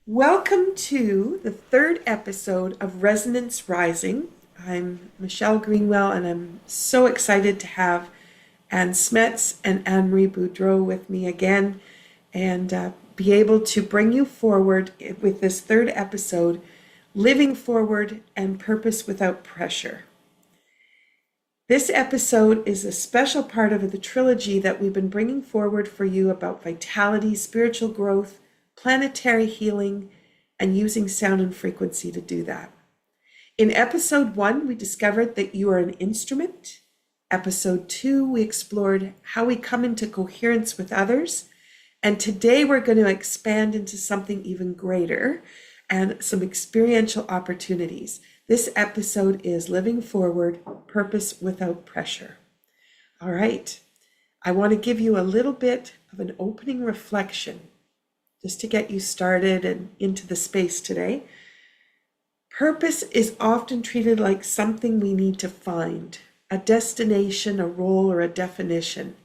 Welcome to the third episode of Resonance Rising. I'm Michelle Greenwell, and I'm so excited to have Anne Smets and Anne-Marie Boudreau with me again and be able to bring you forward with this third episode, Living Forward and Purpose Without Pressure. This episode is a special part of the trilogy that we've been bringing forward for you about vitality, spiritual growth, planetary healing, and using sound and frequency to do that. In episode 1, we discovered that you are an instrument. Episode 2, we explored how we come into coherence with others. And today we're going to expand into something even greater and some experiential opportunities. This episode is Living Forward, Purpose Without Pressure. All right, I want to give you a little bit of an opening reflection just to get you started and into the space today. Purpose is often treated like something we need to find, a destination, a role, or a definition.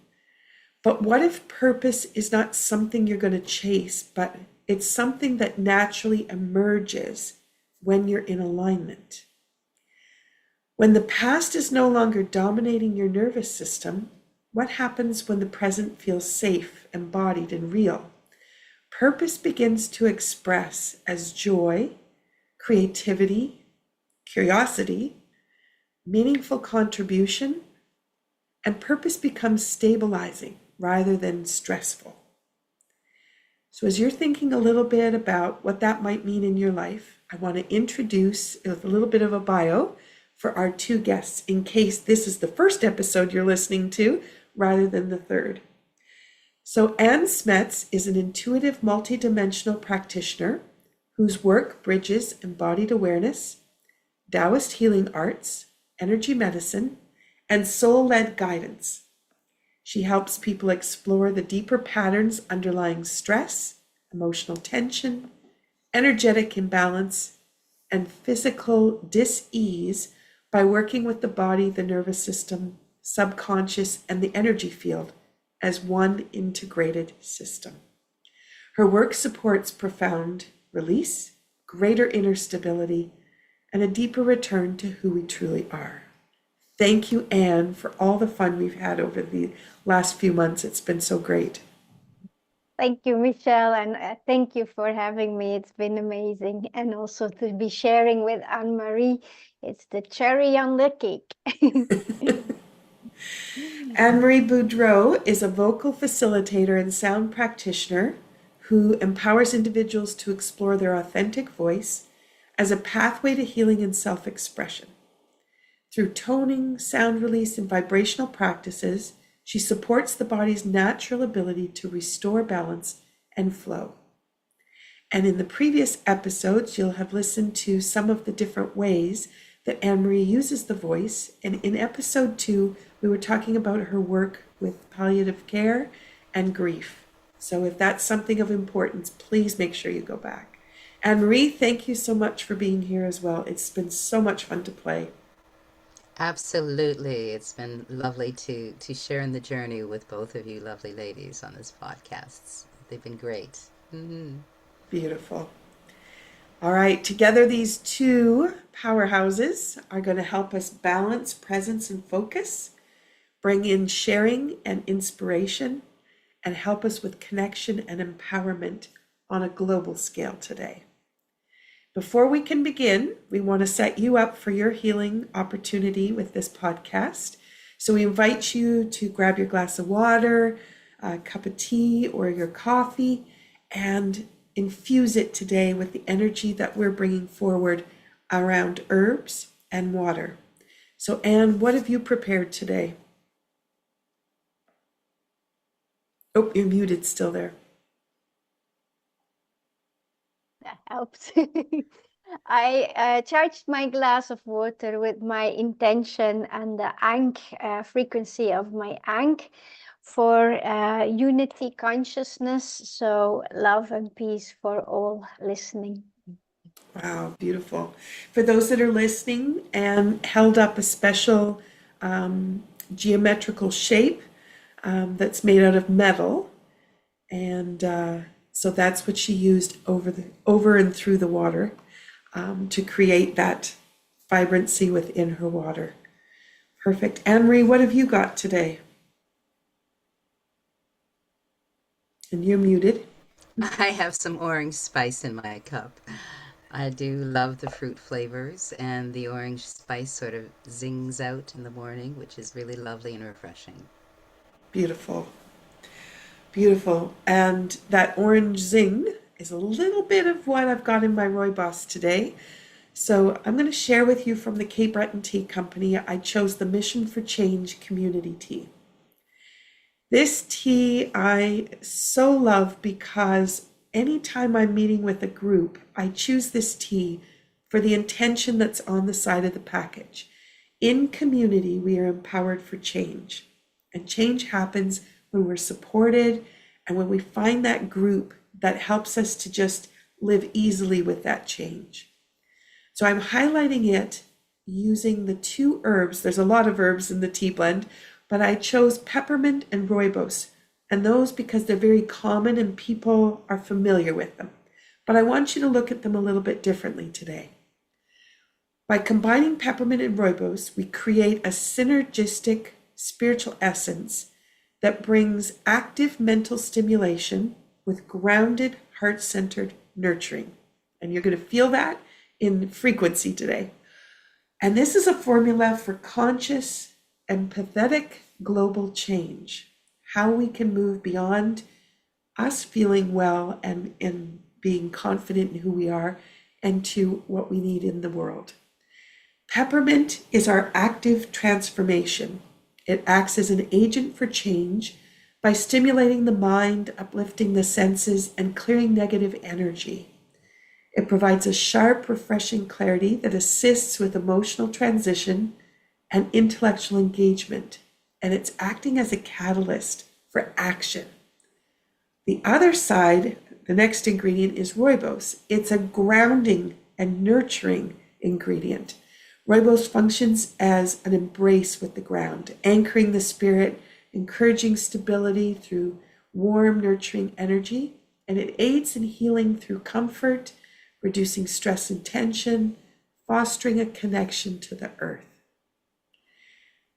But what if purpose is not something you're going to chase, but it's something that naturally emerges when you're in alignment? When the past is no longer dominating your nervous system, what happens when the present feels safe, embodied, and real? Purpose begins to express as joy, creativity, curiosity, meaningful contribution, and purpose becomes stabilizing rather than stressful. So as you're thinking a little bit about what that might mean in your life, I want to introduce a little bit of a bio for our two guests in case this is the first episode you're listening to rather than the third. So Anne Smets is an intuitive multidimensional practitioner whose work bridges embodied awareness, Taoist healing arts, energy medicine, and soul-led guidance. She helps people explore the deeper patterns underlying stress, emotional tension, energetic imbalance, and physical dis-ease by working with the body, the nervous system, subconscious, and the energy field as one integrated system. Her work supports profound release, greater inner stability, and a deeper return to who we truly are. Thank you, Anne, for all the fun we've had over the last few months. It's been so great. Thank you, Michelle, and thank you for having me. It's been amazing. And also to be sharing with Anne-Marie. It's the cherry on the cake. Anne-Marie Boudreau is a vocal facilitator and sound practitioner who empowers individuals to explore their authentic voice as a pathway to healing and self-expression. Through toning, sound release, and vibrational practices, she supports the body's natural ability to restore balance and flow. And in the previous episodes, you'll have listened to some of the different ways that Anne-Marie uses the voice. And in episode 2, we were talking about her work with palliative care and grief. So if that's something of importance, please make sure you go back. Anne-Marie, thank you so much for being here as well. It's been so much fun to play. Absolutely. It's been lovely to share in the journey with both of you lovely ladies on this podcast. They've been great. Beautiful. All right, together these two powerhouses are going to help us balance presence and focus, bring in sharing and inspiration, and help us with connection and empowerment on a global scale today. Before we can begin, we want to set you up for your healing opportunity with this podcast. So we invite you to grab your glass of water, a cup of tea, or your coffee, and infuse it today with the energy that we're bringing forward around herbs and water. So Anne, what have you prepared today? Oh, you're muted still there. That helps. I charged my glass of water with my intention and the Ankh frequency of my Ankh for unity consciousness. So love and peace for all listening. Wow, beautiful. For those that are listening, Anne held up a special geometrical shape that's made out of metal. And So that's what she used over and through the water to create that vibrancy within her water. Perfect. Anne-Marie, what have you got today? And you're muted. I have some orange spice in my cup. I do love the fruit flavors, and the orange spice sort of zings out in the morning, which is really lovely and refreshing. Beautiful. Beautiful. And that orange zing is a little bit of what I've got in my rooibos today. So I'm going to share with you from the Cape Breton Tea Company. I chose the Mission for Change Community Tea. This tea I so love because anytime I'm meeting with a group, I choose this tea for the intention that's on the side of the package. In community, we are empowered for change. And change happens when we're supported and when we find that group that helps us to just live easily with that change. So I'm highlighting it using the two herbs. There's a lot of herbs in the tea blend, but I chose peppermint and rooibos, and those because they're very common and people are familiar with them. But I want you to look at them a little bit differently today. By combining peppermint and rooibos, we create a synergistic spiritual essence that brings active mental stimulation with grounded, heart-centered nurturing. And you're going to feel that in frequency today. And this is a formula for conscious, empathetic global change, how we can move beyond us feeling well and being confident in who we are and to what we need in the world. Peppermint is our active transformation. It acts as an agent for change by stimulating the mind, uplifting the senses, and clearing negative energy. It provides a sharp, refreshing clarity that assists with emotional transition and intellectual engagement, and it's acting as a catalyst for action. The other side, the next ingredient, is rooibos. It's a grounding and nurturing ingredient. Rooibos functions as an embrace with the ground, anchoring the spirit, encouraging stability through warm, nurturing energy, and it aids in healing through comfort, reducing stress and tension, fostering a connection to the earth.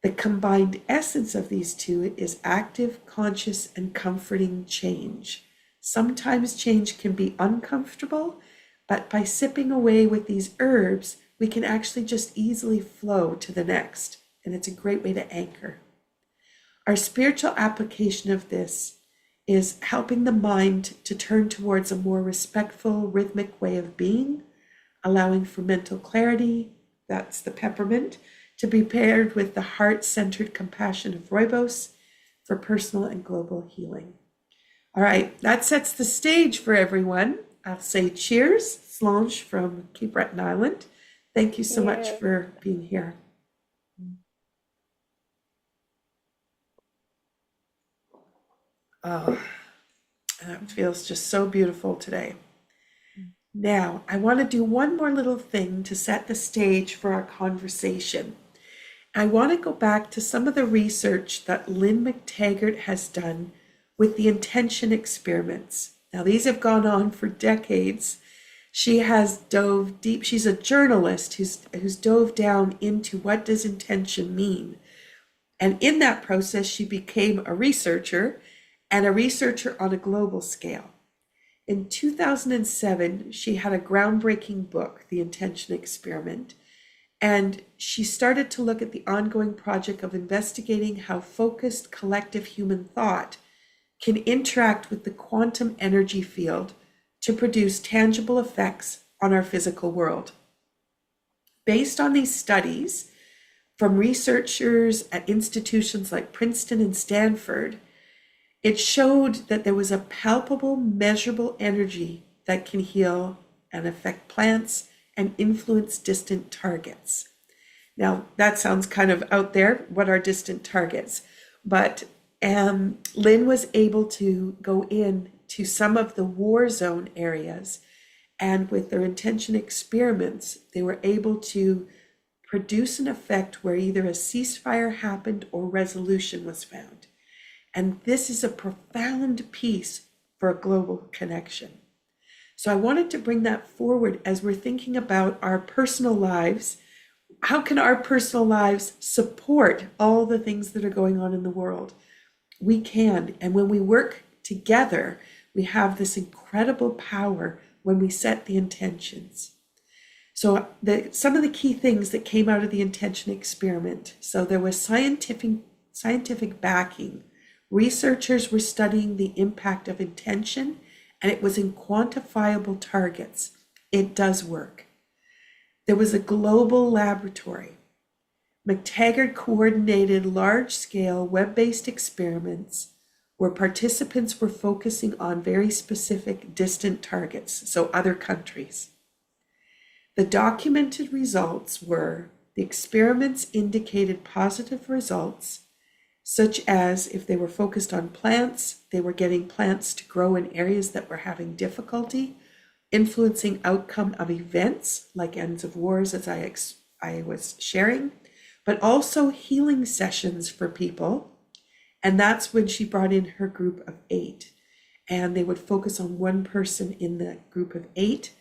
The combined essence of these two is active, conscious, and comforting change. Sometimes change can be uncomfortable, but by sipping away with these herbs, we can actually just easily flow to the next, and it's a great way to anchor. Our spiritual application of this is helping the mind to turn towards a more respectful, rhythmic way of being, allowing for mental clarity, that's the peppermint, to be paired with the heart-centered compassion of rooibos for personal and global healing. All right, that sets the stage for everyone. I'll say cheers, Slange from Cape Breton Island. Thank you so much for being here. Oh, that feels just so beautiful today. Now, I want to do one more little thing to set the stage for our conversation. I want to go back to some of the research that Lynn McTaggart has done with the intention experiments. Now, these have gone on for decades. She has dove deep. She's a journalist who's dove down into what does intention mean. And in that process, she became a researcher and a researcher on a global scale. In 2007, she had a groundbreaking book, The Intention Experiment, and she started to look at the ongoing project of investigating how focused collective human thought can interact with the quantum energy field to produce tangible effects on our physical world. Based on these studies from researchers at institutions like Princeton and Stanford, it showed that there was a palpable, measurable energy that can heal and affect plants and influence distant targets. Now, that sounds kind of out there. What are distant targets? But Lynn was able to go in to some of the war zone areas, and with their intention experiments, they were able to produce an effect where either a ceasefire happened or resolution was found. And this is a profound piece for a global connection. So I wanted to bring that forward as we're thinking about our personal lives. How can our personal lives support all the things that are going on in the world? We can. And when we work together, we have this incredible power when we set the intentions. So some of the key things that came out of the intention experiment. So there was scientific backing. Researchers were studying the impact of intention, and it was in quantifiable targets. It does work. There was a global laboratory. McTaggart coordinated large-scale web-based experiments where participants were focusing on very specific distant targets, so other countries. The documented results were the experiments indicated positive results, such as if they were focused on plants, they were getting plants to grow in areas that were having difficulty, influencing outcome of events like ends of wars, as I was sharing, but also healing sessions for people. And that's when she brought in her group of 8. And they would focus on one person in the group of 8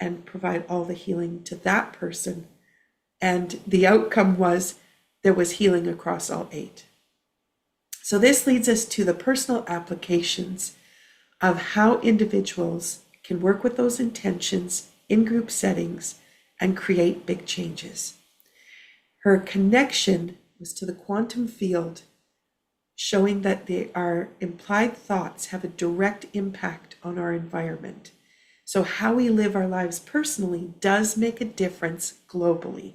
and provide all the healing to that person. And the outcome was there was healing across all 8. So this leads us to the personal applications of how individuals can work with those intentions in group settings and create big changes. Her connection was to the quantum field, showing that our implied thoughts have a direct impact on our environment. So how we live our lives personally does make a difference globally.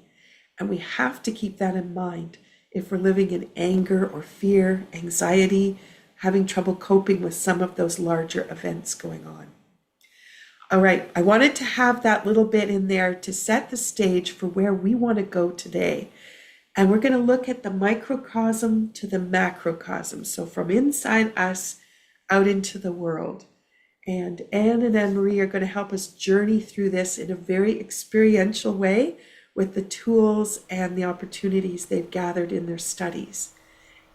And we have to keep that in mind if we're living in anger or fear, anxiety, having trouble coping with some of those larger events going on. All right, I wanted to have that little bit in there to set the stage for where we want to go today. And we're going to look at the microcosm to the macrocosm. So from inside us out into the world. And Anne and Anne-Marie are going to help us journey through this in a very experiential way with the tools and the opportunities they've gathered in their studies.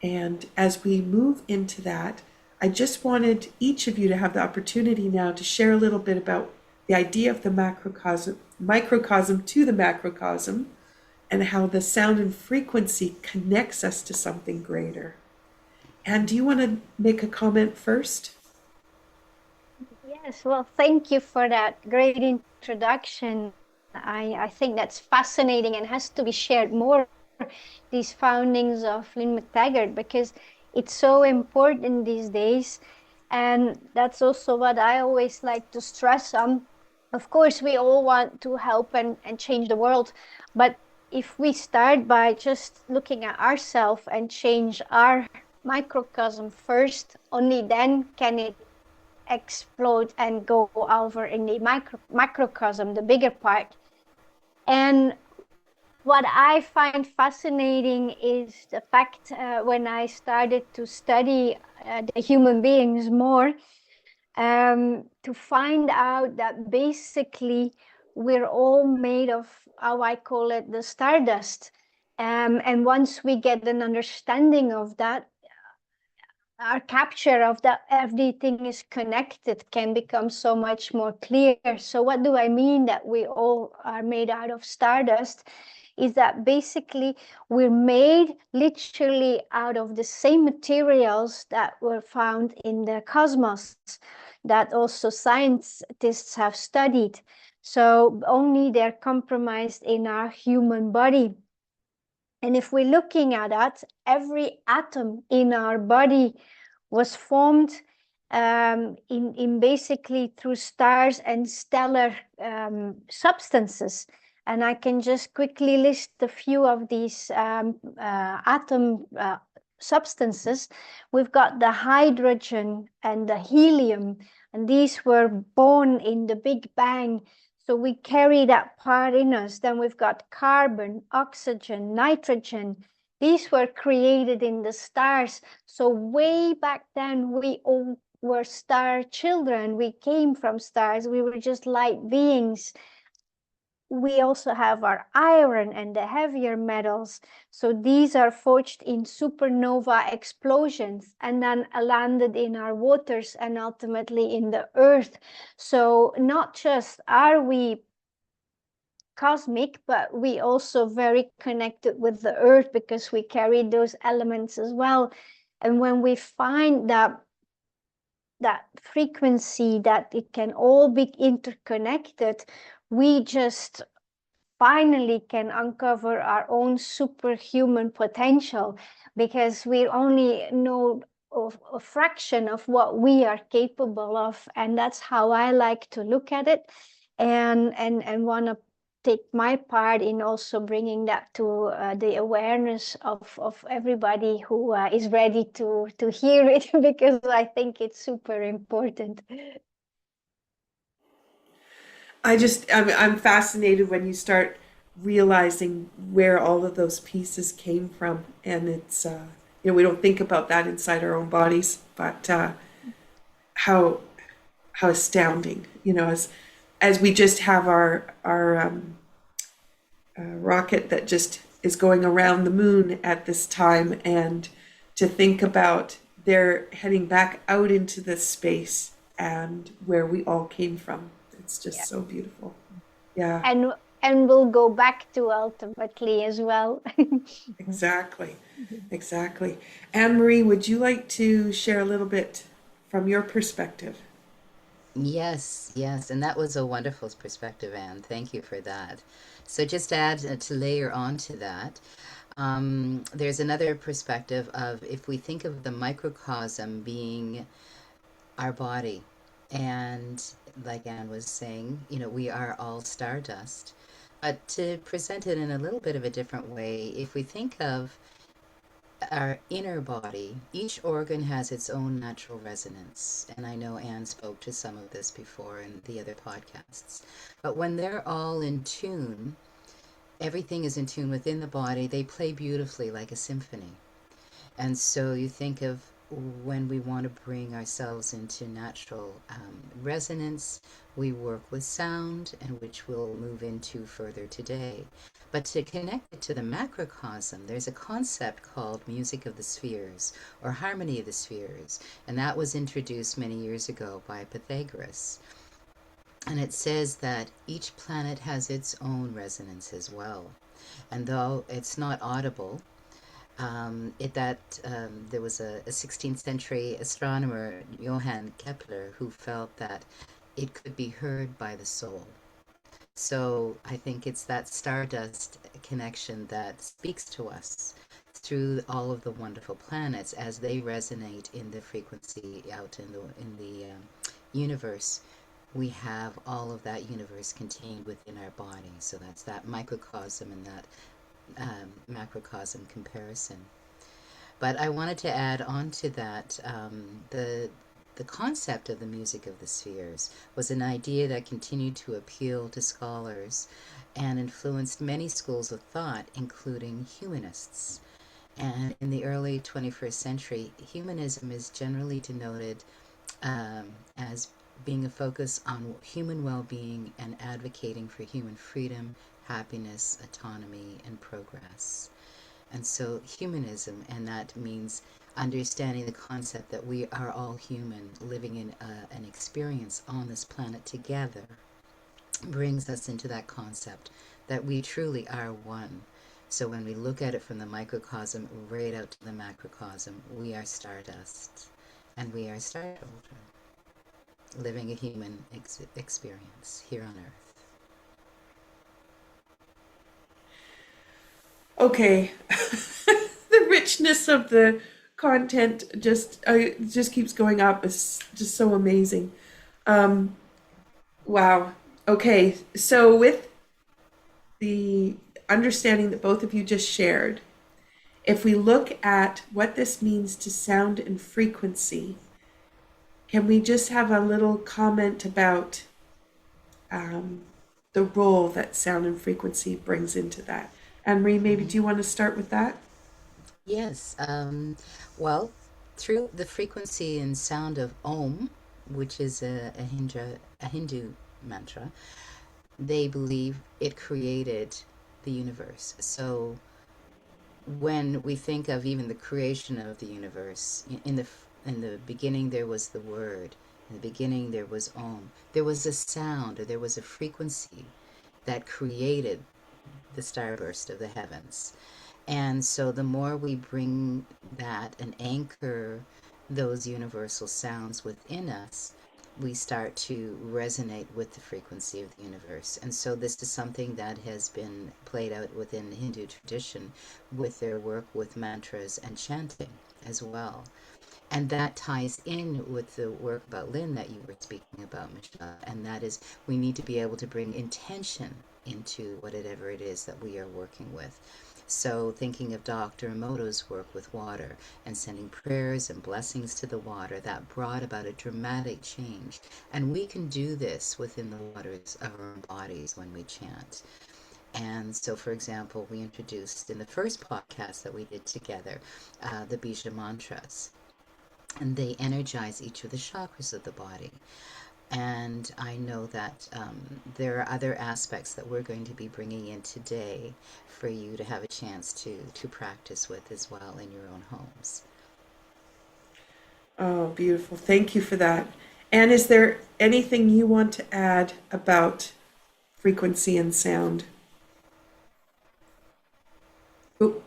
And as we move into that, I just wanted each of you to have the opportunity now to share a little bit about the idea of the microcosm to the macrocosm, and how the sound and frequency connects us to something greater. And do you want to make a comment first? Yes, well, thank you for that great introduction. I think that's fascinating and has to be shared more, these foundings of Lynn McTaggart, because it's so important these days. And that's also what I always like to stress on. Of course, we all want to help and change the world, but if we start by just looking at ourselves and change our microcosm first, only then can it explode and go over in the macrocosm, the bigger part. And what I find fascinating is the fact when I started to study the human beings more, to find out that basically we're all made of, how I call it, the stardust. And once we get an understanding of that, our capture of that everything is connected can become so much more clear. So what do I mean that we all are made out of stardust? Is that basically we're made literally out of the same materials that were found in the cosmos, that also scientists have studied. So only they're compromised in our human body. And if we're looking at that, every atom in our body was formed in basically through stars and stellar substances. And I can just quickly list a few of these atom substances. We've got the hydrogen and the helium, and these were born in the Big Bang. So we carry that part in us. Then we've got carbon, oxygen, nitrogen. These were created in the stars. So way back then, we all were star children. We came from stars. We were just light beings. we also have our iron and the heavier metals. So these are forged in supernova explosions and then landed in our waters and ultimately in the earth. So not just are we cosmic, but we also very connected with the earth because we carry those elements as well. And when we find that frequency, that it can all be interconnected, we just finally can uncover our own superhuman potential, because we only know of a fraction of what we are capable of. And that's how I like to look at it, and want to take my part in also bringing that to the awareness of everybody who is ready to hear it because I think it's super important. I'm fascinated when you start realizing where all of those pieces came from, and it's we don't think about that inside our own bodies, but how how astounding, as we just have our rocket that just is going around the moon at this time, and to think about they're heading back out into this space and where we all came from. It's just Yeah. so beautiful. Yeah, And we'll go back to ultimately as well. exactly. Exactly. Anne Marie, would you like to share a little bit from your perspective? Yes, yes, and that was a wonderful perspective, Anne. Thank you for that. So just to add to layer on to that, there's another perspective of if we think of the microcosm being our body, and like Anne was saying, we are all stardust. But to present it in a little bit of a different way, if we think of our inner body, each organ has its own natural resonance. And I know Anne spoke to some of this before in the other podcasts. But when they're all in tune, everything is in tune within the body, they play beautifully like a symphony. And so you think of when we want to bring ourselves into natural resonance, we work with sound, and which we'll move into further today. But to connect it to the macrocosm, there's a concept called music of the spheres or harmony of the spheres, and that was introduced many years ago by Pythagoras. And it says that each planet has its own resonance as well. And though it's not audible, there was a 16th century astronomer, Johann Kepler, who felt that it could be heard by the soul. So I think it's that stardust connection that speaks to us through all of the wonderful planets as they resonate in the frequency out in the universe. We have all of that universe contained within our body. So that's that microcosm and that macrocosm comparison. But I wanted to add on to that the concept of the music of the spheres was an idea that continued to appeal to scholars and influenced many schools of thought, including humanists. And in the early 21st century, humanism is generally denoted as being a focus on human well-being and advocating for human freedom, happiness, autonomy, and progress. And so humanism, and that means understanding the concept that we are all human living in an experience on this planet together, brings us into that concept that we truly are one. So when we look at it from the microcosm right out to the macrocosm, we are stardust, and we are star children living a human experience here on Earth. Okay. The richness of the content just keeps going up. It's just so amazing. Um, wow. Okay. So with the understanding that both of you just shared, if we look at what this means to sound and frequency, can we just have a little comment about um, the role that sound and frequency brings into that? Anne Marie, maybe Mm-hmm. do you want to start with that? Yes. Well, through the frequency and sound of Om, which is a Hindu mantra, they believe it created the universe. So when we think of even the creation of the universe, in the beginning there was the word, in the beginning there was Om. There was a sound, or there was a frequency that created the starburst of the heavens. And so the more we bring that and anchor those universal sounds within us, we start to resonate with the frequency of the universe. And so this is something that has been played out within the Hindu tradition with their work with mantras and chanting as well. And that ties in with the work about Lynn that you were speaking about, Michelle. And that is, we need to be able to bring intention into whatever it is that we are working with. So thinking of Dr. Emoto's work with water and sending prayers and blessings to the water, that brought about a dramatic change. And we can do this within the waters of our own bodies when we chant. And so, for example, we introduced in the first podcast that we did together, the Bija mantras, and they energize each of the chakras of the body. And I know that there are other aspects that we're going to be bringing in today for you to have a chance to practice with as well in your own homes. Oh, beautiful. Thank you for that. And is there anything you want to add about frequency and sound? Oh,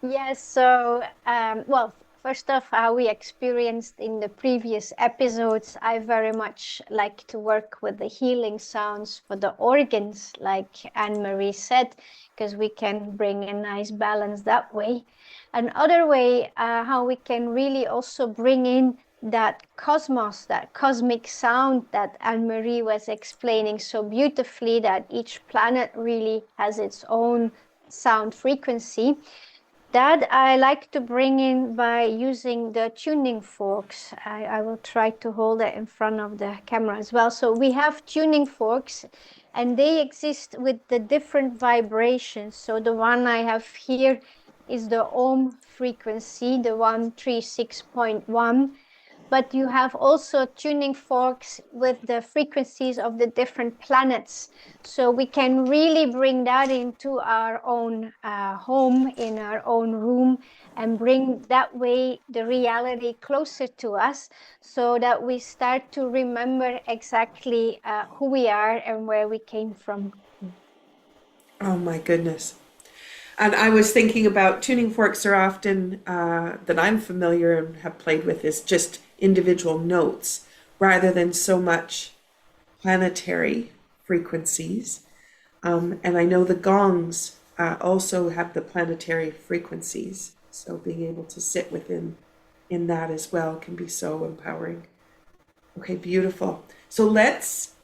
Yes, so, well, first off, how we experienced in the previous episodes, I very much like to work with the healing sounds for the organs, like Anne-Marie said, because we can bring a nice balance that way. Another way, how we can really also bring in that cosmos, that cosmic sound that Anne-Marie was explaining so beautifully, that each planet really has its own sound frequency. That I like to bring in by using the tuning forks. I will try to hold it in front of the camera as well. So we have tuning forks, and they exist with the different vibrations. So the one I have here is the Ohm frequency, the 136.1. But you have also tuning forks with the frequencies of the different planets. So we can really bring that into our own home, in our own room, and bring that way the reality closer to us, so that we start to remember exactly who we are and where we came from. oh my goodness. And I was thinking about tuning forks are often, that I'm familiar and have played with, is just individual notes rather than so much planetary frequencies. And I know the gongs also have the planetary frequencies. So being able to sit within in that as well can be so empowering. Okay, beautiful. So let's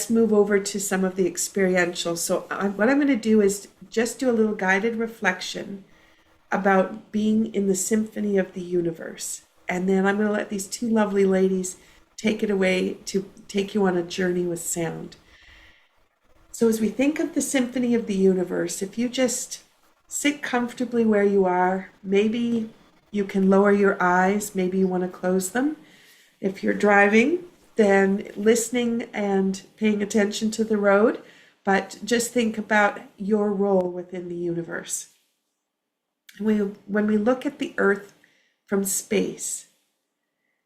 move over to some of the experiential. So what I'm going to do is just do a little guided reflection about being in the symphony of the universe. And then I'm going to let these two lovely ladies take it away to take you on a journey with sound. So as we think of the symphony of the universe, if you just sit comfortably where you are, maybe you can lower your eyes, maybe you want to close them. If you're driving, then listening and paying attention to the road, but just think about your role within the universe. When we look at the earth from space,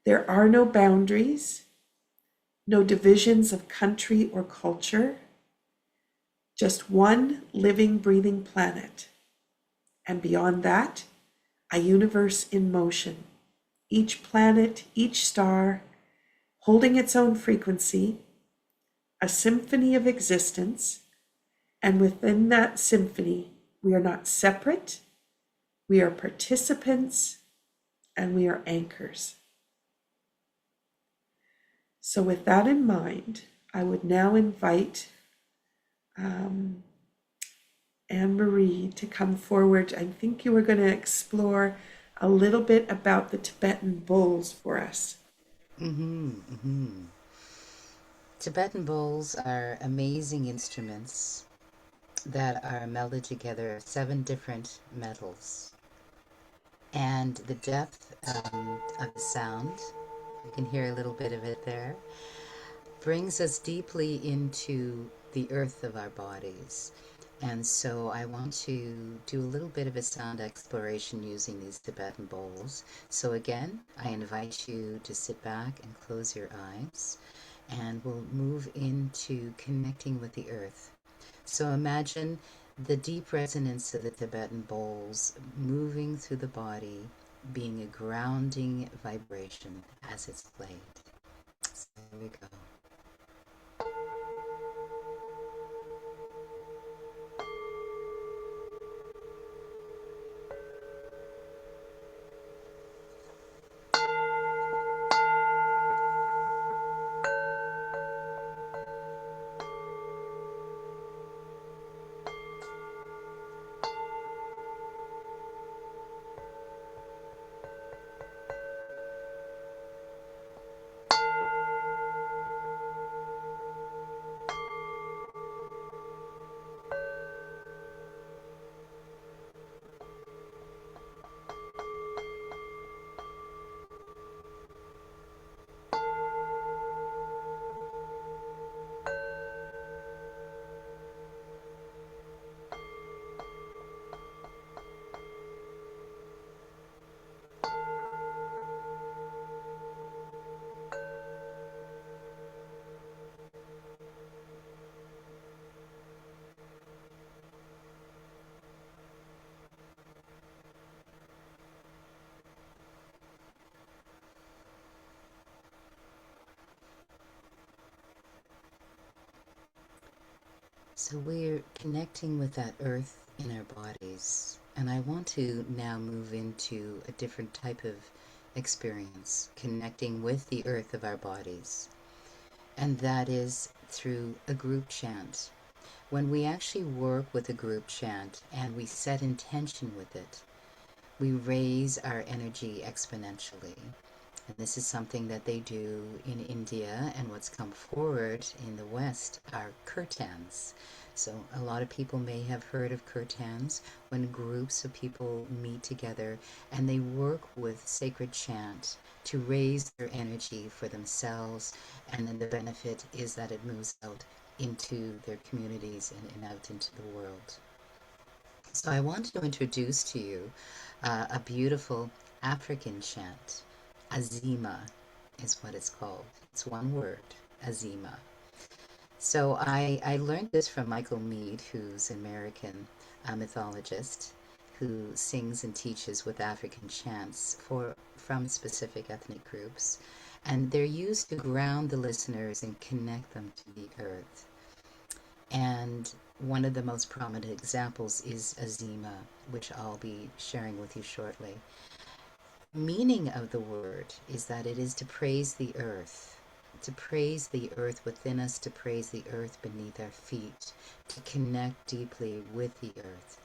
there are no boundaries, no divisions of country or culture, just one living, breathing planet. And beyond that, a universe in motion. Each planet, each star, holding its own frequency, a symphony of existence. And within that symphony, we are not separate, we are participants, and we are anchors. So with that in mind, I would now invite Anne-Marie to come forward. I think you were going to explore a little bit about the Tibetan bowls for us. Tibetan bowls are amazing instruments that are melded together of 7 different metals. And the depth of the sound, you can hear a little bit of it there, brings us deeply into the earth of our bodies. And so I want to do a little bit of a sound exploration using these Tibetan bowls. So again, I invite you to sit back and close your eyes, and we'll move into connecting with the earth. So imagine the deep resonance of the Tibetan bowls moving through the body, being a grounding vibration as it's played. So here we go. So we're connecting with that earth in our bodies. And I want to now move into a different type of experience, connecting with the earth of our bodies. And that is through a group chant. When we actually work with a group chant and we set intention with it, we raise our energy exponentially. And this is something that they do in India, and what's come forward in the West are kirtans. So a lot of people may have heard of kirtans, when groups of people meet together and they work with sacred chant to raise their energy for themselves, and then the benefit is that it moves out into their communities and out into the world. So I wanted to introduce to you a beautiful African chant. Azima is what it's called. It's one word, Azima. So I learned this from Michael Meade, who's an American mythologist who sings and teaches with African chants from specific ethnic groups. And they're used to ground the listeners and connect them to the earth. And one of the most prominent examples is Azima, which I'll be sharing with you shortly. Meaning of the word is that it is to praise the earth, to praise the earth within us, to praise the earth beneath our feet, to connect deeply with the earth.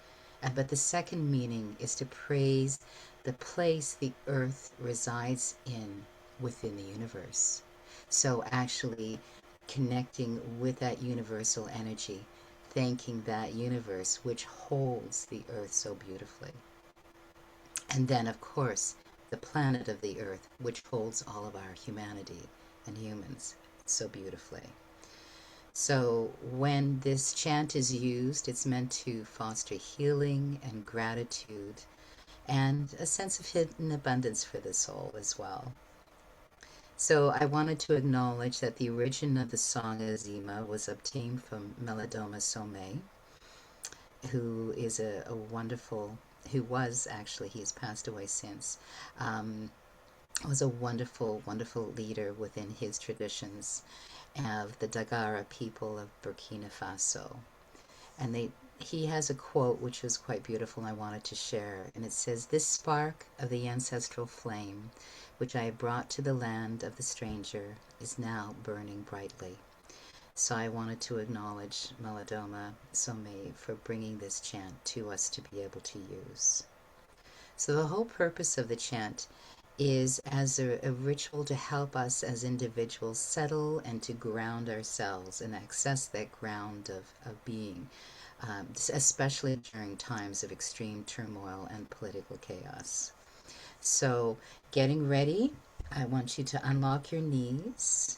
But the second meaning is to praise the place the earth resides in within the universe. So actually connecting with that universal energy, thanking that universe which holds the earth so beautifully. And then, of course, the planet of the earth, which holds all of our humanity and humans so beautifully. So when this chant is used, it's meant to foster healing and gratitude and a sense of hidden abundance for the soul as well. So I wanted to acknowledge that the origin of the song Azima was obtained from Melodoma Somé, who is a wonderful, who was actually, he has passed away since, was a wonderful, wonderful leader within his traditions of the Dagara people of Burkina Faso. And he has a quote which was quite beautiful and I wanted to share. And it says, "This spark of the ancestral flame, which I brought to the land of the stranger, is now burning brightly." So I wanted to acknowledge Melodoma Somé for bringing this chant to us to be able to use. So the whole purpose of the chant is as a ritual to help us as individuals settle and to ground ourselves and access that ground of being, especially during times of extreme turmoil and political chaos. So getting ready, I want you to unlock your knees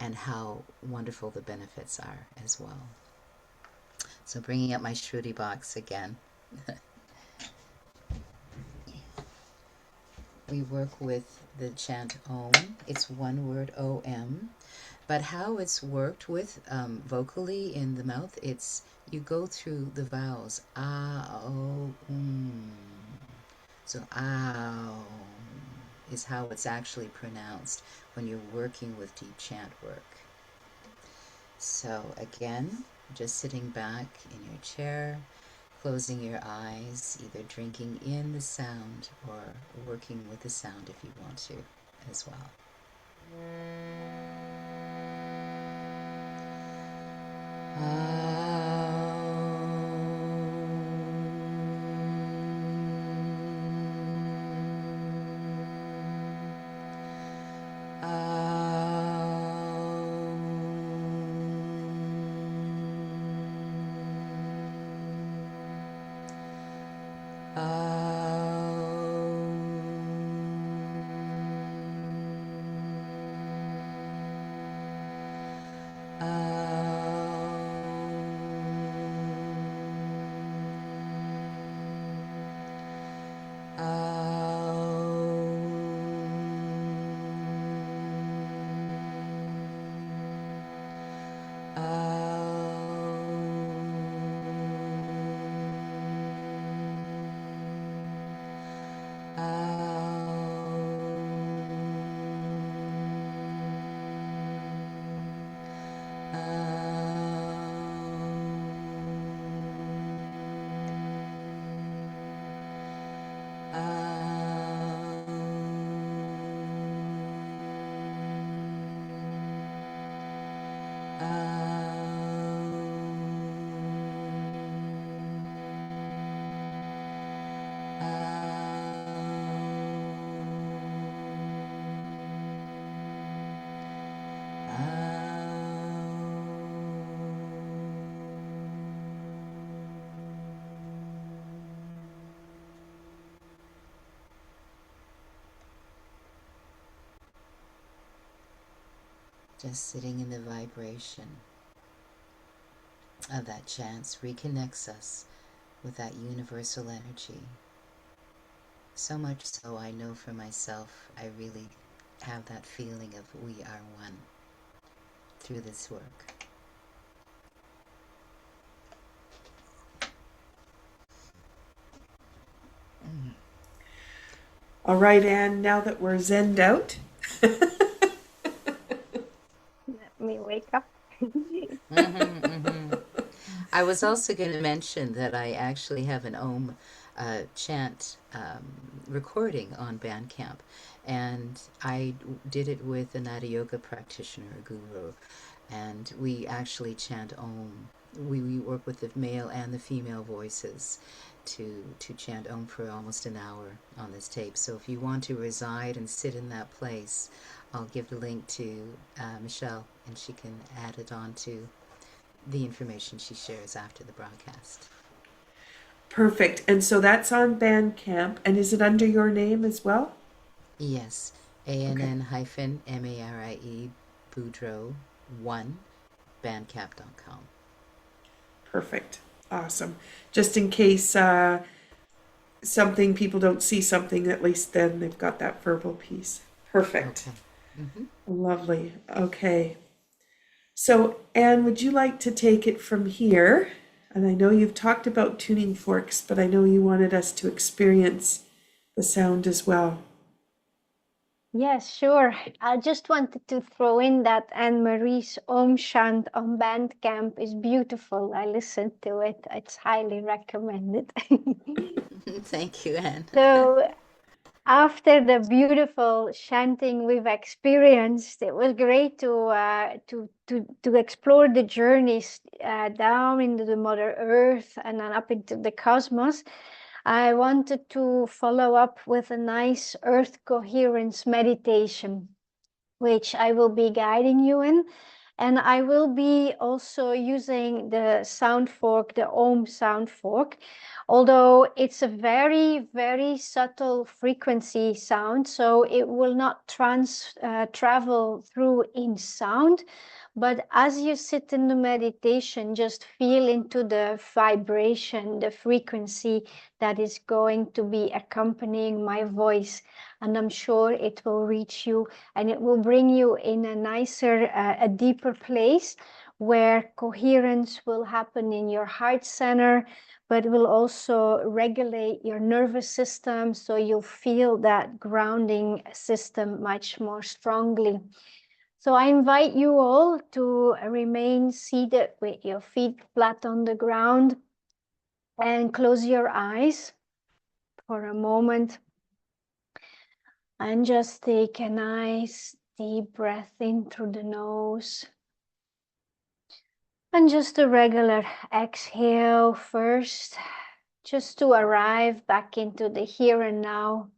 and how wonderful the benefits are as well. So bringing up my Shruti box again. We work with the chant Om. It's one word, O-M. But how it's worked with vocally in the mouth, it's you go through the vowels. Ah, O, So, ow is how it's actually pronounced when you're working with deep chant work. So again, just sitting back in your chair, closing your eyes, either drinking in the sound or working with the sound if you want to as well. Just sitting in the vibration of that chant reconnects us with that universal energy. So much so I know for myself, I really have that feeling of we are one through this work. All right, Anne, now that we're zenned out. Let me wake up. I was also going to mention that I actually have an Om chant recording on Bandcamp, and I did it with an Nada Yoga practitioner, a guru, and we actually chant Om. We work with the male and the female voices to chant Om for almost an hour on this tape. So if you want to reside and sit in that place, I'll give the link to Michelle, and she can add it on to the information she shares after the broadcast. Perfect. And so that's on Bandcamp. And is it under your name as well? Yes, ANN-MARIE Boudreau 1 bandcamp.com. Perfect. Awesome. Just in case people don't see something, at least then they've got that verbal piece. Perfect. Okay. Mm-hmm. Lovely. Okay. So, Anne, would you like to take it from here? And I know you've talked about tuning forks, but I know you wanted us to experience the sound as well. Yes, sure. I just wanted to throw in that Anne-Marie's Om Chant on Bandcamp is beautiful. I listened to it. It's highly recommended. Thank you, Anne. So after the beautiful chanting we've experienced, it was great to explore the journeys down into the Mother Earth and then up into the cosmos. I wanted to follow up with a nice earth coherence meditation, which I will be guiding you in. And I will be also using the sound fork, the Ohm sound fork, although it's a very, very subtle frequency sound, so it will not travel through in sound. But as you sit in the meditation, just feel into the vibration, the frequency that is going to be accompanying my voice. And I'm sure it will reach you and it will bring you in a nicer, a deeper place where coherence will happen in your heart center, but will also regulate your nervous system. So you'll feel that grounding system much more strongly. So I invite you all to remain seated with your feet flat on the ground and close your eyes for a moment and just take a nice deep breath in through the nose. And just a regular exhale first, just to arrive back into the here and now.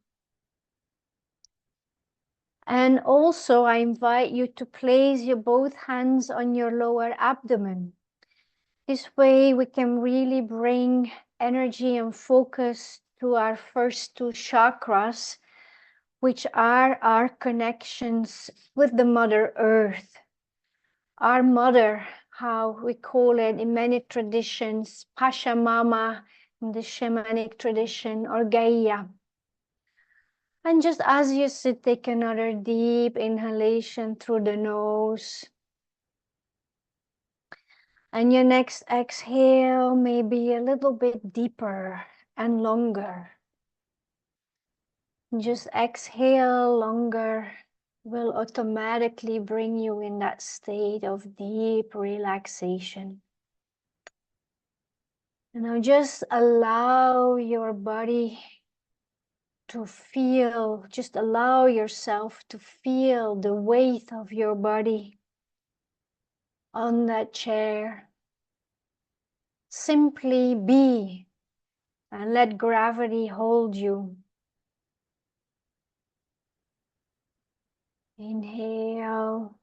And also I invite you to place your both hands on your lower abdomen. This way we can really bring energy and focus to our first two chakras, which are our connections with the Mother Earth. Our mother, how we call it in many traditions, Pachamama in the shamanic tradition, or Gaia. And just as you sit, take another deep inhalation through the nose. And your next exhale may be a little bit deeper and longer. Just exhale longer will automatically bring you in that state of deep relaxation. And now just allow your body to feel, just allow yourself to feel the weight of your body on that chair. Simply be and let gravity hold you. Inhale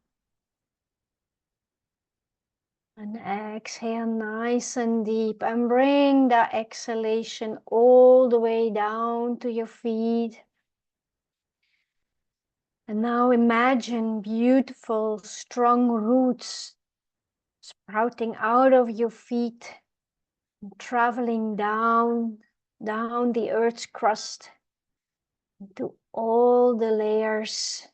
and exhale nice and deep, and bring that exhalation all the way down to your feet. And now imagine beautiful, strong roots sprouting out of your feet, traveling down the earth's crust into all the layers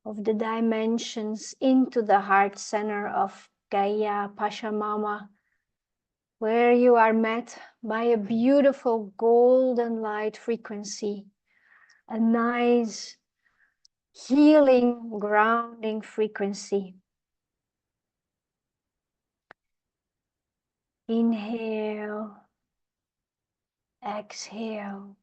of the dimensions, into the heart center of Gaia, Pachamama, where you are met by a beautiful golden light frequency, a nice healing, grounding frequency. Inhale, exhale.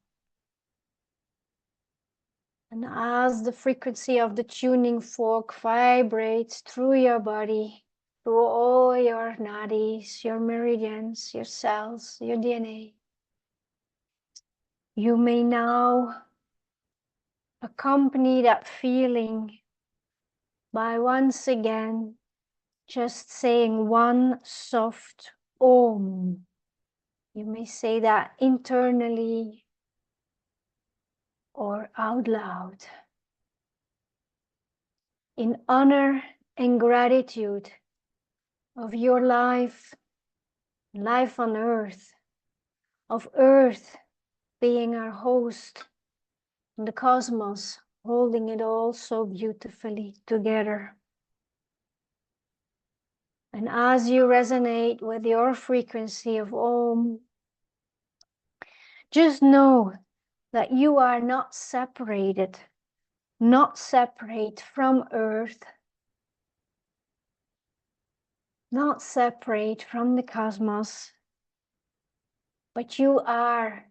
And as the frequency of the tuning fork vibrates through your body, through all your nadis, your meridians, your cells, your DNA, you may now accompany that feeling by once again just saying one soft Om. You may say that internally or out loud, in honor and gratitude of your life on earth, of earth being our host, and the cosmos holding it all so beautifully together. And as you resonate with your frequency of Om, just know that you are not separated, not separate from earth, not separate from the cosmos, but you are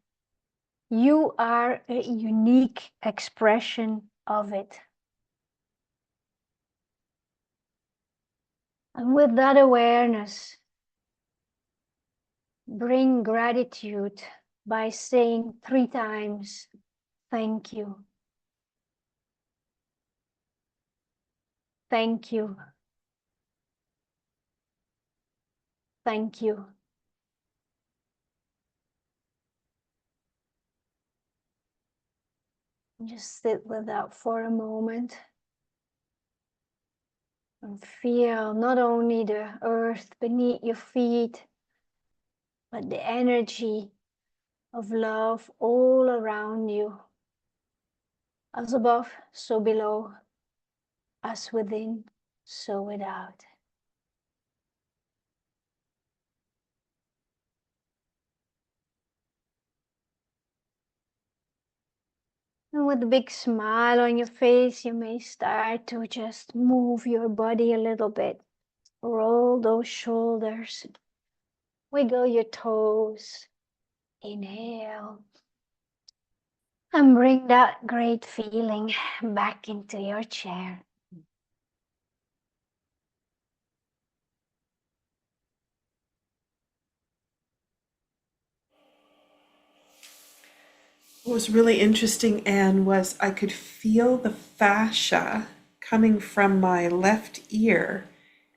a unique expression of it. And with that awareness, bring gratitude by saying 3 times, thank you. Thank you. Thank you. Just sit with that for a moment and feel not only the earth beneath your feet, but the energy of love all around you. As above, so below, as within, so without. And with a big smile on your face, you may start to just move your body a little bit. Roll those shoulders. Wiggle your toes. Inhale. And bring that great feeling back into your chair. What was really interesting, Anne, was I could feel the fascia coming from my left ear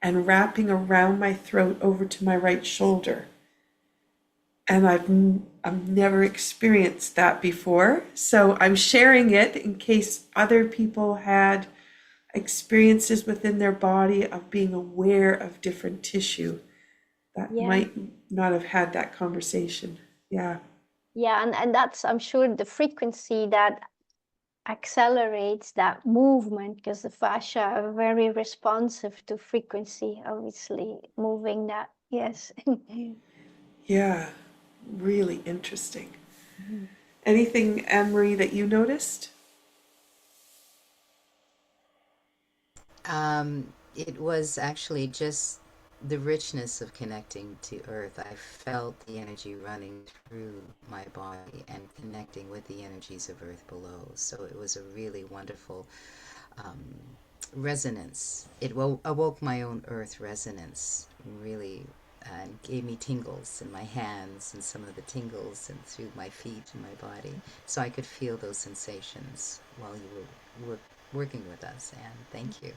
and wrapping around my throat over to my right shoulder. And I've never experienced that before. So I'm sharing it in case other people had experiences within their body of being aware of different tissue that Yeah. might not have had that conversation. Yeah. Yeah, and that's, I'm sure, the frequency that accelerates that movement, because the fascia are very responsive to frequency, obviously, moving that. Yes. Yeah. Really interesting. Anything, Anne Marie, that you noticed? It was actually just the richness of connecting to Earth. I felt the energy running through my body and connecting with the energies of Earth below. So it was a really wonderful um, resonance. It awoke my own Earth resonance, really, and gave me tingles in my hands and some of the tingles and through my feet and my body. So I could feel those sensations while you were working with us, Anne. Thank you.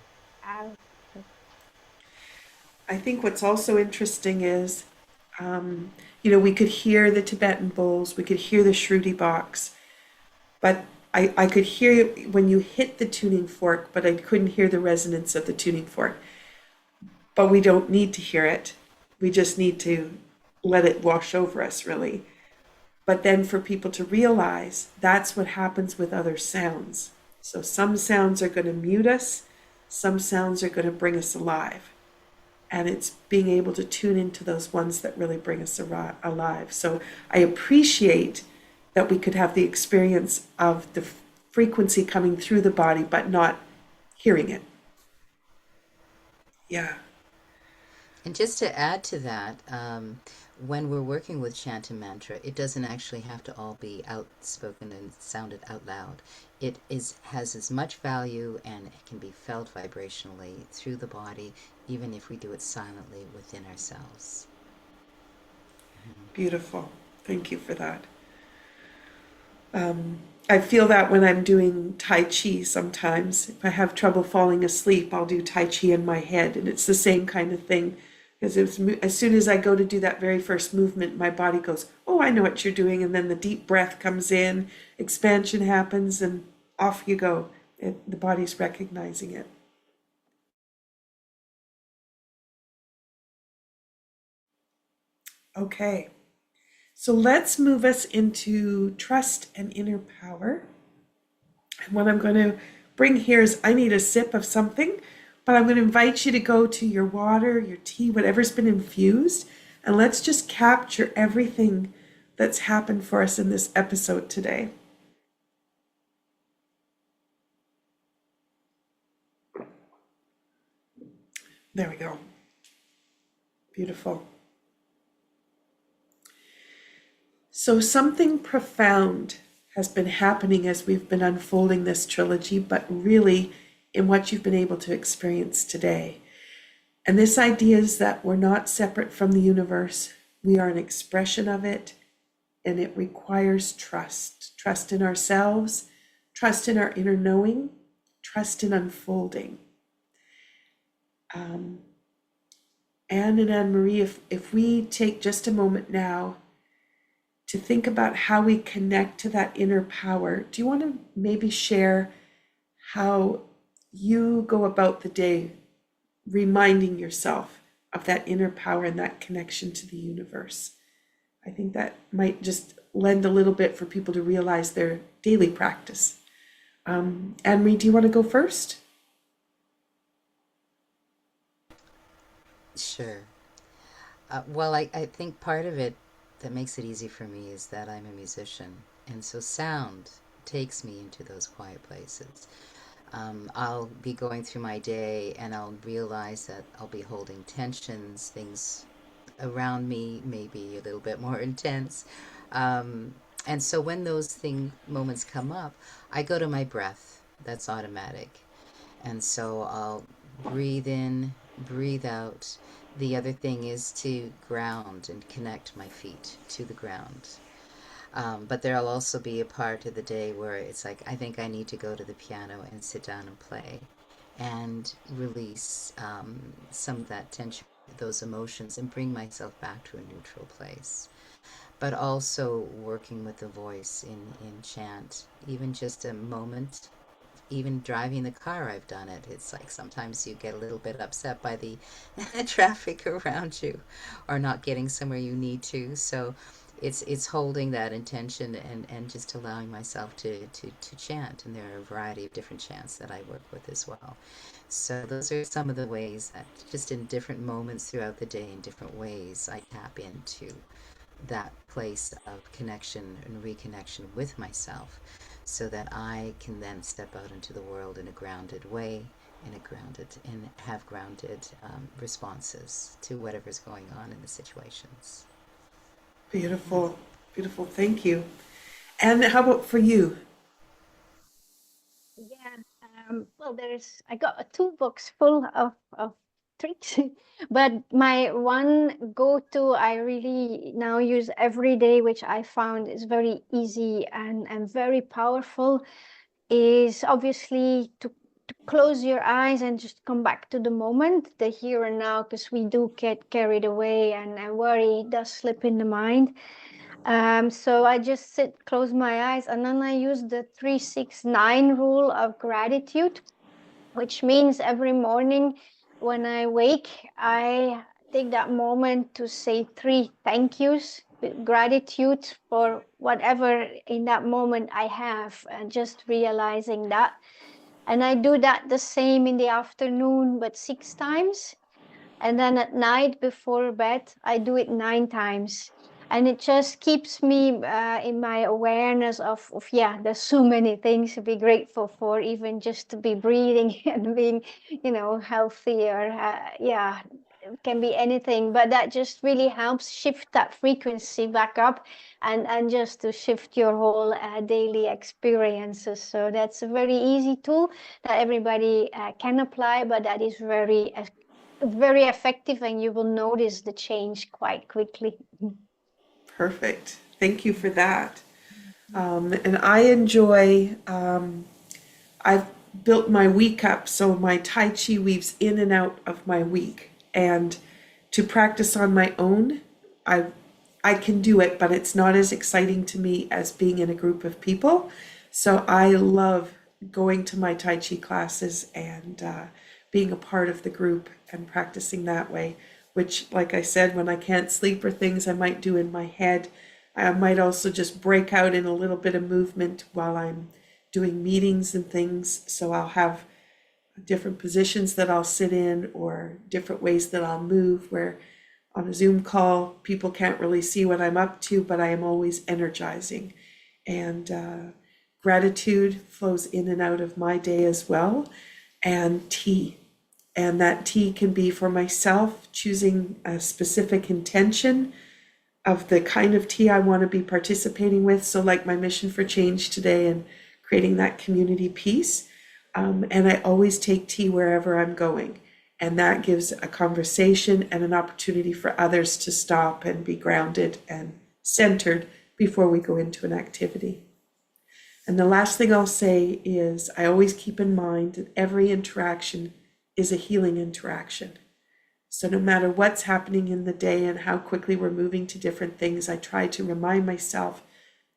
I think what's also interesting is, we could hear the Tibetan bowls, we could hear the Shruti box, but I could hear when you hit the tuning fork, but I couldn't hear the resonance of the tuning fork. But we don't need to hear it. We just need to let it wash over us, really. But then for people to realize that's what happens with other sounds. So some sounds are going to mute us, some sounds are going to bring us alive. And it's being able to tune into those ones that really bring us alive. So I appreciate that we could have the experience of the frequency coming through the body, but not hearing it. Yeah. And just to add to that, when we're working with chant and mantra, it doesn't actually have to all be outspoken and sounded out loud. It has as much value and it can be felt vibrationally through the body, even if we do it silently within ourselves. Beautiful. Thank you for that. I feel that when I'm doing Tai Chi sometimes. If I have trouble falling asleep, I'll do Tai Chi in my head, and it's the same kind of thing. Because as soon as I go to do that very first movement, my body goes, oh, I know what you're doing. And then the deep breath comes in, expansion happens, and off you go. The body's recognizing it. Okay. So let's move us into trust and inner power. And what I'm going to bring here is I need a sip of something, but I'm going to invite you to go to your water, your tea, whatever's been infused, and let's just capture everything that's happened for us in this episode today. There we go. Beautiful. So something profound has been happening as we've been unfolding this trilogy, but really in what you've been able to experience today. And this idea is that we're not separate from the universe. We are an expression of it, and it requires trust. Trust in ourselves, trust in our inner knowing, trust in unfolding. Anne and Anne Marie, if we take just a moment now to think about how we connect to that inner power, do you want to maybe share how you go about the day reminding yourself of that inner power and that connection to the universe? I think that might just lend a little bit for people to realize their daily practice. Anne-Marie, do you want to go first? Sure. Well, I think part of it that makes it easy for me is that I'm a musician. And so sound takes me into those quiet places. I'll be going through my day and I'll realize that I'll be holding tensions, things around me may be a little bit more intense. And so when those moments come up, I go to my breath. That's automatic. And so I'll breathe in, breathe out. The other thing is to ground and connect my feet to the ground. But there'll also be a part of the day where it's like, I think I need to go to the piano and sit down and play and release some of that tension, those emotions, and bring myself back to a neutral place. But also working with the voice in chant, even just a moment. Even driving the car, I've done it. It's like sometimes you get a little bit upset by the traffic around you or not getting somewhere you need to. So it's holding that intention and just allowing myself to chant. And there are a variety of different chants that I work with as well. So those are some of the ways that just in different moments throughout the day, in different ways, I tap into that place of connection and reconnection with myself so that I can then step out into the world in a grounded way, and have grounded responses to whatever's going on in the situations. Beautiful, beautiful. Thank you. And how about for you? Yeah. Well, I got a toolbox full of tricks, but my one go-to I really now use every day, which I found is very easy and very powerful, is obviously to close your eyes and just come back to the moment, the here and now, because we do get carried away and worry does slip in the mind. So I just sit, close my eyes, and then I use the 3-6-9 rule of gratitude, which means every morning when I wake, I take that moment to say 3 thank yous, gratitude for whatever in that moment I have, and just realizing that. And I do that the same in the afternoon, but 6 times. And then at night before bed, I do it 9 times. And it just keeps me in my awareness of, yeah, there's so many things to be grateful for, even just to be breathing and being, healthy, or, yeah, it can be anything. But that just really helps shift that frequency back up and just to shift your whole daily experiences. So that's a very easy tool that everybody can apply, but that is very effective, and you will notice the change quite quickly. Perfect. Thank you for that. And I enjoy, I've built my week up so my Tai Chi weaves in and out of my week. And to practice on my own, I I can do it, but it's not as exciting to me as being in a group of people. So I love going to my Tai Chi classes and being a part of the group and practicing that way, which, like I said, when I can't sleep or things I might do in my head, I might also just break out in a little bit of movement while I'm doing meetings and things. So I'll have different positions that I'll sit in or different ways that I'll move where on a Zoom call, people can't really see what I'm up to, but I am always energizing. And gratitude flows in and out of my day as well. And tea. And that tea can be for myself, choosing a specific intention of the kind of tea I want to be participating with. So, like my mission for change today and creating that community piece. And I always take tea wherever I'm going. And that gives a conversation and an opportunity for others to stop and be grounded and centered before we go into an activity. And the last thing I'll say is I always keep in mind that every interaction is a healing interaction. So no matter what's happening in the day and how quickly we're moving to different things, I try to remind myself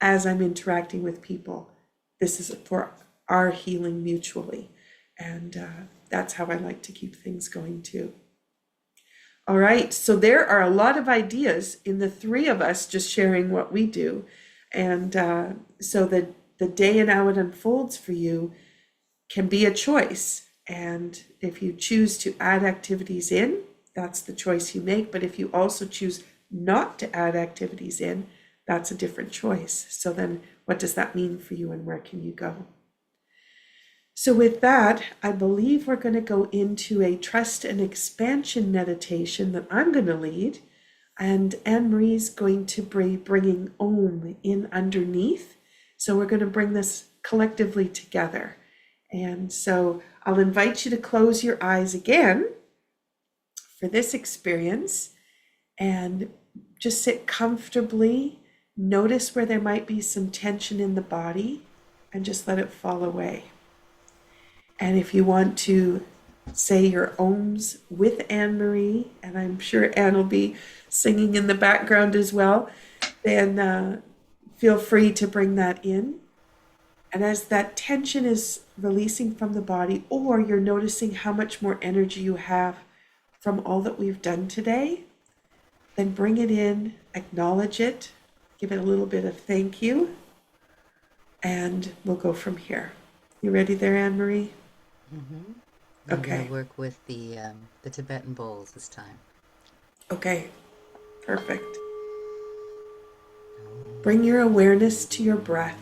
as I'm interacting with people, this is for our healing mutually. And that's how I like to keep things going too. All right, so there are a lot of ideas in the three of us just sharing what we do. And so the day and how it unfolds for you can be a choice. And if you choose to add activities in, that's the choice you make. But if you also choose not to add activities in, that's a different choice. So then what does that mean for you and where can you go? So with that, I believe we're going to go into a trust and expansion meditation that I'm going to lead. And Anne-Marie's going to be bringing Om in underneath. So we're going to bring this collectively together. And so I'll invite you to close your eyes again for this experience and just sit comfortably. Notice where there might be some tension in the body and just let it fall away. And if you want to say your Oms with Anne-Marie, and I'm sure Anne will be singing in the background as well, then feel free to bring that in. And as that tension is releasing from the body, or you're noticing how much more energy you have from all that we've done today, then bring it in, acknowledge it, give it a little bit of thank you, and we'll go from here. You ready there, Anne-Marie? Mm-hmm. I'm Okay. going to work with the Tibetan bowls this time. Okay, perfect. Bring your awareness to your breath.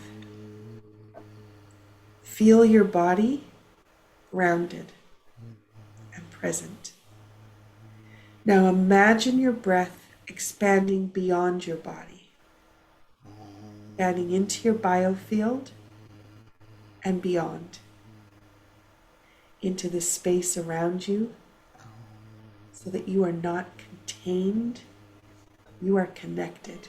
Feel your body grounded and present. Now imagine your breath expanding beyond your body, expanding into your biofield and beyond, into the space around you, so that you are not contained, you are connected.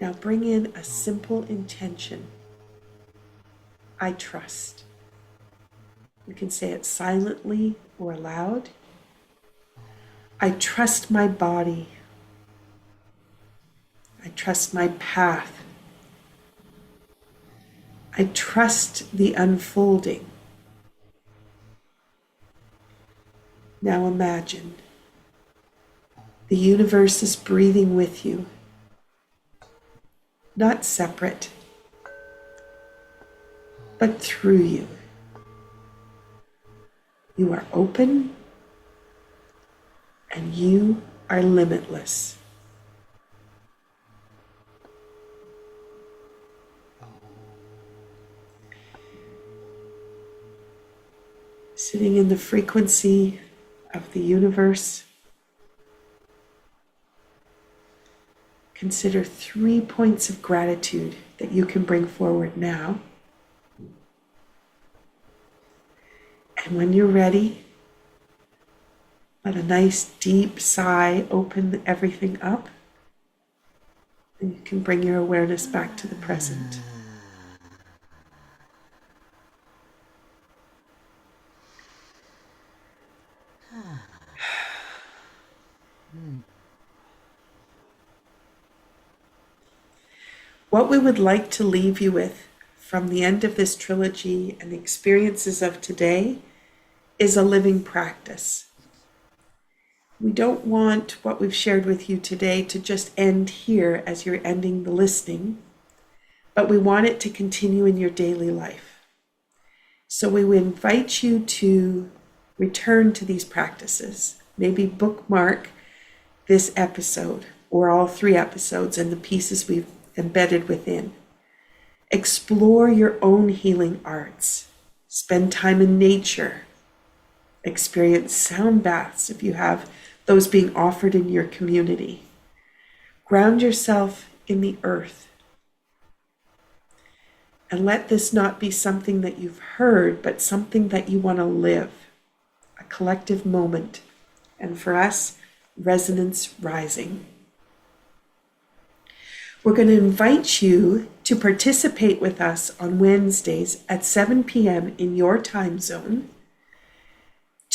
Now bring in a simple intention. I trust. You can say it silently or aloud. I trust my body. I trust my path. I trust the unfolding. Now imagine the universe is breathing with you, not separate, but through you. You are open and you are limitless. Sitting in the frequency of the universe, consider 3 points of gratitude that you can bring forward now. And when you're ready, let a nice deep sigh open everything up, and you can bring your awareness back to the present. What we would like to leave you with from the end of this trilogy and the experiences of today is a living practice. We don't want what we've shared with you today to just end here as you're ending the listening, but we want it to continue in your daily life. So we would invite you to return to these practices. Maybe bookmark this episode or all 3 episodes and the pieces we've embedded within. Explore your own healing arts. Spend time in nature. Experience sound baths if you have those being offered in your community. Ground yourself in the earth. And let this not be something that you've heard, but something that you want to live. A collective moment. And for us, resonance rising. We're going to invite you to participate with us on Wednesdays at 7 p.m. in your time zone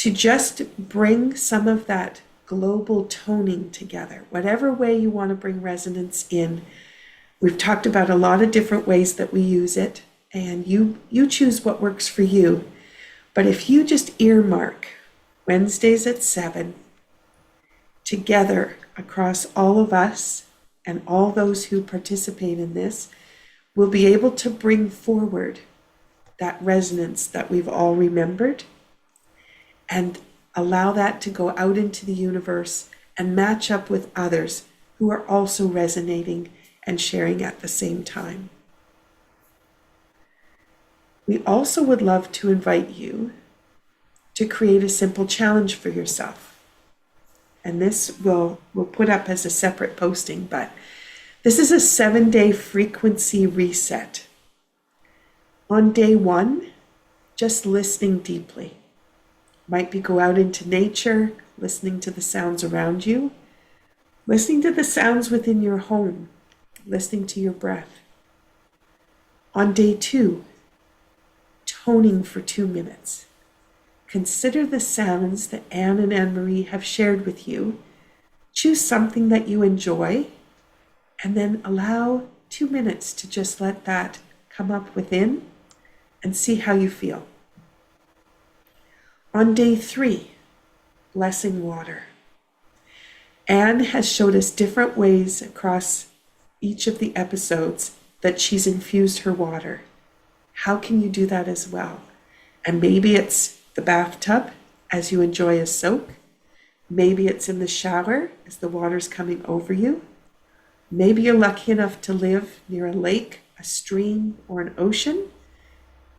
to just bring some of that global toning together, whatever way you want to bring resonance in. We've talked about a lot of different ways that we use it, and you choose what works for you. But if you just earmark Wednesdays at 7, together across all of us and all those who participate in this, we'll be able to bring forward that resonance that we've all remembered and allow that to go out into the universe and match up with others who are also resonating and sharing at the same time. We also would love to invite you to create a simple challenge for yourself. And this we'll put up as a separate posting, but this is a 7-day frequency reset. On day 1, just listening deeply. Might be go out into nature, listening to the sounds around you, listening to the sounds within your home, listening to your breath. On day 2, toning for 2 minutes. Consider the sounds that Anne and Anne-Marie have shared with you. Choose something that you enjoy, and then allow 2 minutes to just let that come up within and see how you feel. On day 3, blessing water. Anne has showed us different ways across each of the episodes that she's infused her water. How can you do that as well? And maybe it's the bathtub as you enjoy a soak. Maybe it's in the shower as the water's coming over you. Maybe you're lucky enough to live near a lake, a stream, or an ocean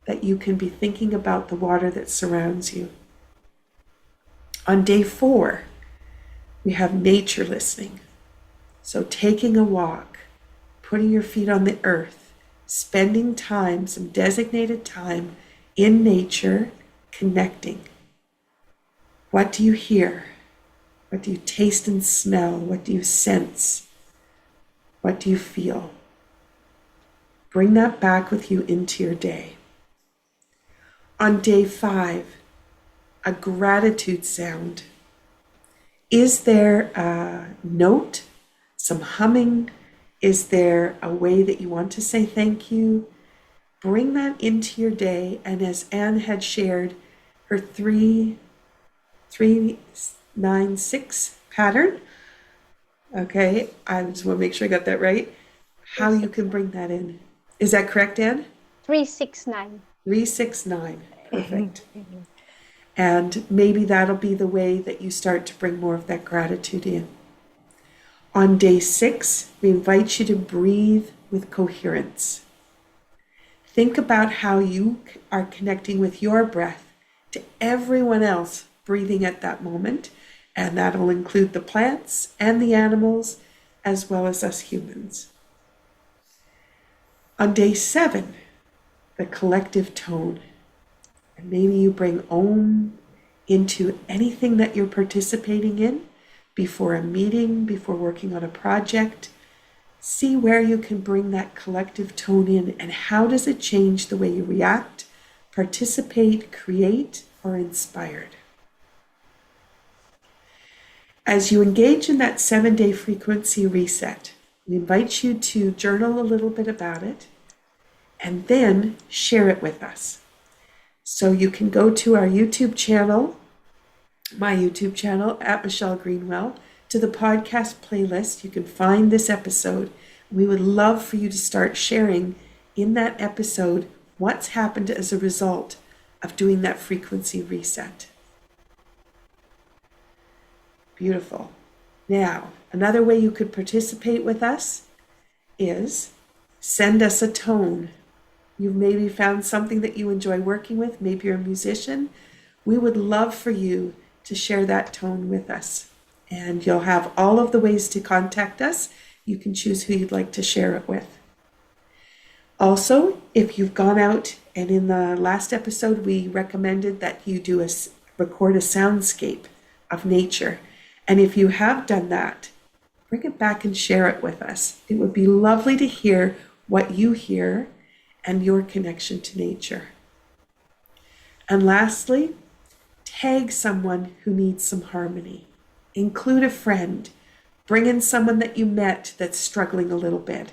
that you can be thinking about the water that surrounds you. On day 4, we have nature listening. So taking a walk, putting your feet on the earth, spending time, some designated time in nature, connecting. What do you hear? What do you taste and smell? What do you sense? What do you feel? Bring that back with you into your day. On day 5, a gratitude sound. Is there a note, some humming? Is there a way that you want to say thank you? Bring that into your day, and as Anne had shared, her 3-9-6 pattern. Okay, I just want to make sure I got that right. How you can bring that in. Is that correct, Anne? 369. 369. Perfect. And maybe that'll be the way that you start to bring more of that gratitude in. On day 6, we invite you to breathe with coherence. Think about how you are connecting with your breath to everyone else breathing at that moment, and that'll include the plants and the animals, as well as us humans. On day 7, the collective tone. And maybe you bring Om into anything that you're participating in, before a meeting, before working on a project. See where you can bring that collective tone in, and how does it change the way you react, participate, create, or inspired. As you engage in that 7-day frequency reset, we invite you to journal a little bit about it and then share it with us. So you can go to our YouTube channel, my YouTube channel at Michelle Greenwell, to the podcast playlist. You can find this episode. We would love for you to start sharing in that episode what's happened as a result of doing that frequency reset. Beautiful. Now, another way you could participate with us is send us a tone. You've maybe found something that you enjoy working with. Maybe you're a musician. We would love for you to share that tone with us. And you'll have all of the ways to contact us. You can choose who you'd like to share it with. Also, if you've gone out, and in the last episode, we recommended that you record a soundscape of nature. And if you have done that, bring it back and share it with us. It would be lovely to hear what you hear and your connection to nature. And lastly, tag someone who needs some harmony. Include a friend. Bring in someone that you met that's struggling a little bit.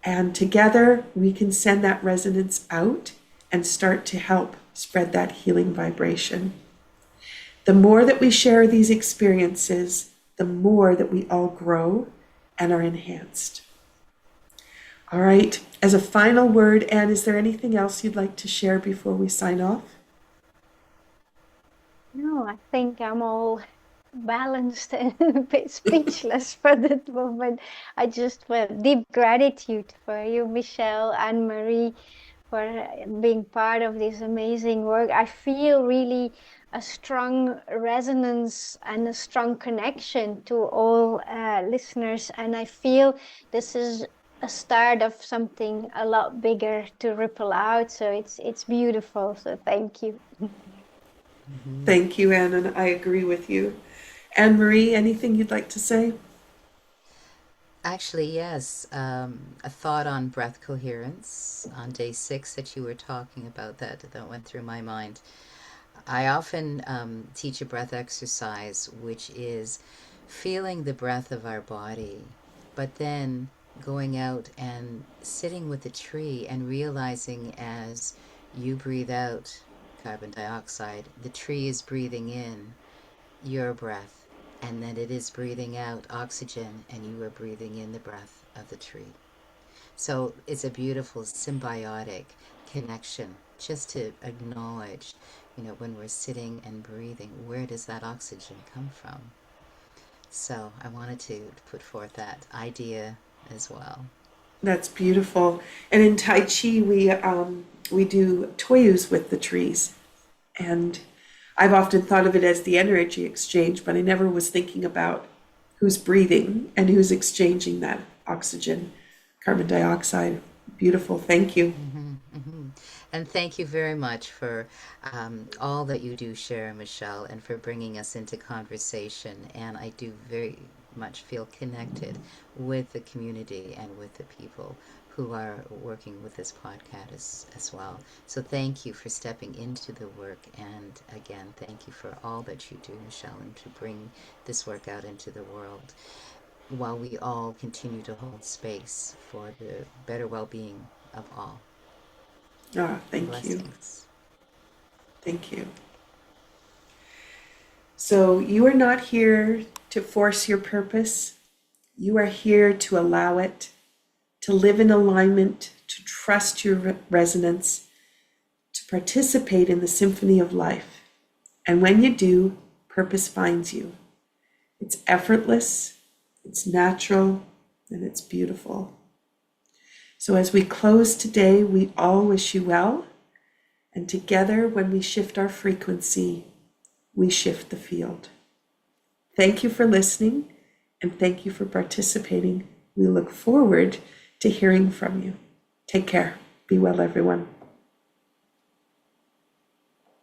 And together we can send that resonance out and start to help spread that healing vibration. The more that we share these experiences, the more that we all grow and are enhanced. All right, as a final word, Anne, is there anything else you'd like to share before we sign off? No, I think I'm all balanced and a bit speechless for that moment. I just feel deep gratitude for you, Michelle and Marie, for being part of this amazing work. I feel really a strong resonance and a strong connection to all listeners, and I feel this is a start of something a lot bigger to ripple out. So it's beautiful. So thank you. Thank you, Anne, and I agree with you. Anne Marie, anything you'd like to say? Actually, yes. A thought on breath coherence on day 6 that you were talking about that went through my mind. I often teach a breath exercise, which is feeling the breath of our body, but then going out and sitting with a tree and realizing as you breathe out carbon dioxide, the tree is breathing in your breath, and then it is breathing out oxygen, and you are breathing in the breath of the tree. So it's a beautiful symbiotic connection, just to acknowledge, when we're sitting and breathing, where does that oxygen come from? So I wanted to put forth that idea as well. That's beautiful. And in Tai Chi, we do toyus with the trees. And I've often thought of it as the energy exchange, but I never was thinking about who's breathing and who's exchanging that oxygen, carbon dioxide. Beautiful. Thank you. And thank you very much for all that you do share, Michelle, and for bringing us into conversation. And I do very much feel connected with the community and with the people who are working with this podcast as well. So thank you for stepping into the work. And again, thank you for all that you do, Michelle, and to bring this work out into the world while we all continue to hold space for the better well-being of all. Thank you. Blessings. Thank you. So you are not here to force your purpose. You are here to allow it, to live in alignment, to trust your resonance, to participate in the symphony of life. And when you do, purpose finds you. It's effortless, it's natural, and it's beautiful. So as we close today, we all wish you well. And together, when we shift our frequency, we shift the field. Thank you for listening, and thank you for participating. We look forward to hearing from you. Take care. Be well, everyone.